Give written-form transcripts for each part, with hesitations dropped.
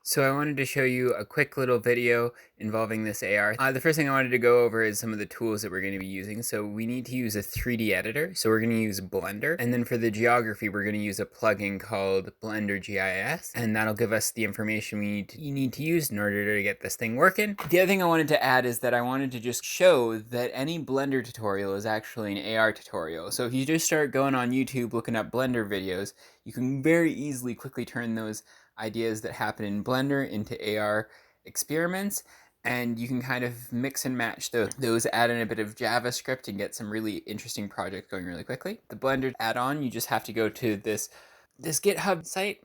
So I wanted to show you a quick little video involving this AR. The first thing I wanted to go over is some of the tools that we're going to be using. So we need to use a 3D editor. So we're going to use Blender. And then for the geography, we're going to use a plugin called Blender GIS. And that'll give us the information you need to use in order to get this thing working. The other thing I wanted to add is that I wanted to just show that any Blender tutorial is actually an AR tutorial. So if you just start going on YouTube looking up Blender videos, you can very easily quickly turn those ideas that happen in Blender into AR experiments, and you can kind of mix and match those, add in a bit of JavaScript and get some really interesting projects going really quickly. The Blender add-on, you just have to go to this GitHub site,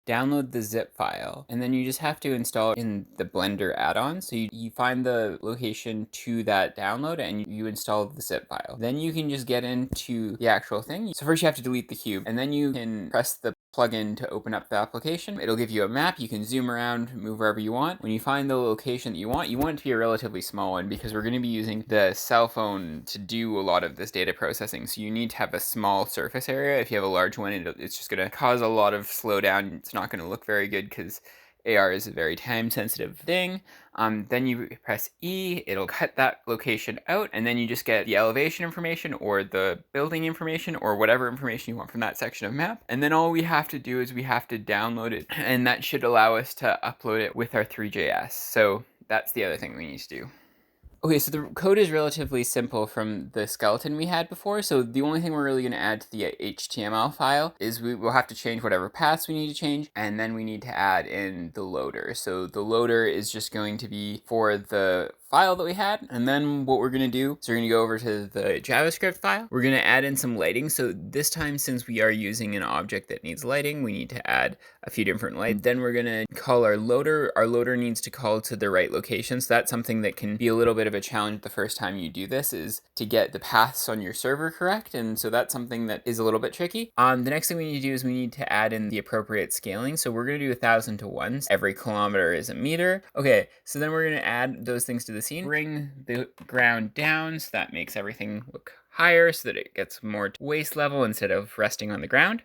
download the zip file, and then you just have to install it in the Blender add-on. So you find the location to that download and you install the zip file. Then you can just get into the actual thing. So first you have to delete the cube, and then you can press the plugin to open up the application. It'll give you a map. You can zoom around, move wherever you want. When you find the location that you want it to be a relatively small one because we're going to be using the cell phone to do a lot of this data processing. So you need to have a small surface area. If you have a large one, it's just going to cause a lot of slowdown. It's not going to look very good because AR is a very time-sensitive thing. Then you press E, it'll cut that location out, and then you just get the elevation information or the building information or whatever information you want from that section of map. And then all we have to do is we have to download it, and that should allow us to upload it with our 3JS. So that's the other thing we need to do. Okay, so the code is relatively simple from the skeleton we had before, so the only thing we're really going to add to the HTML file is we will have to change whatever paths we need to change, and then we need to add in the loader. So the loader is just going to be for the file that we had, and then what we're going to do is we're going to go over to the JavaScript file. We're going to add in some lighting. So this time, since we are using an object that needs lighting, we need to add a few different lights. Then we're going to call our loader. Our loader needs to call to the right location. So that's something that can be a little bit of a challenge the first time you do this, is to get the paths on your server correct. And so that's something that is a little bit tricky. The next thing we need to do is we need to add in the appropriate scaling. So we're going to do 1,000 to 1. Every kilometer is a meter. Okay, so then we're going to add those things to the scene. Bring the ground down, so that makes everything look higher so that it gets more to waist level instead of resting on the ground.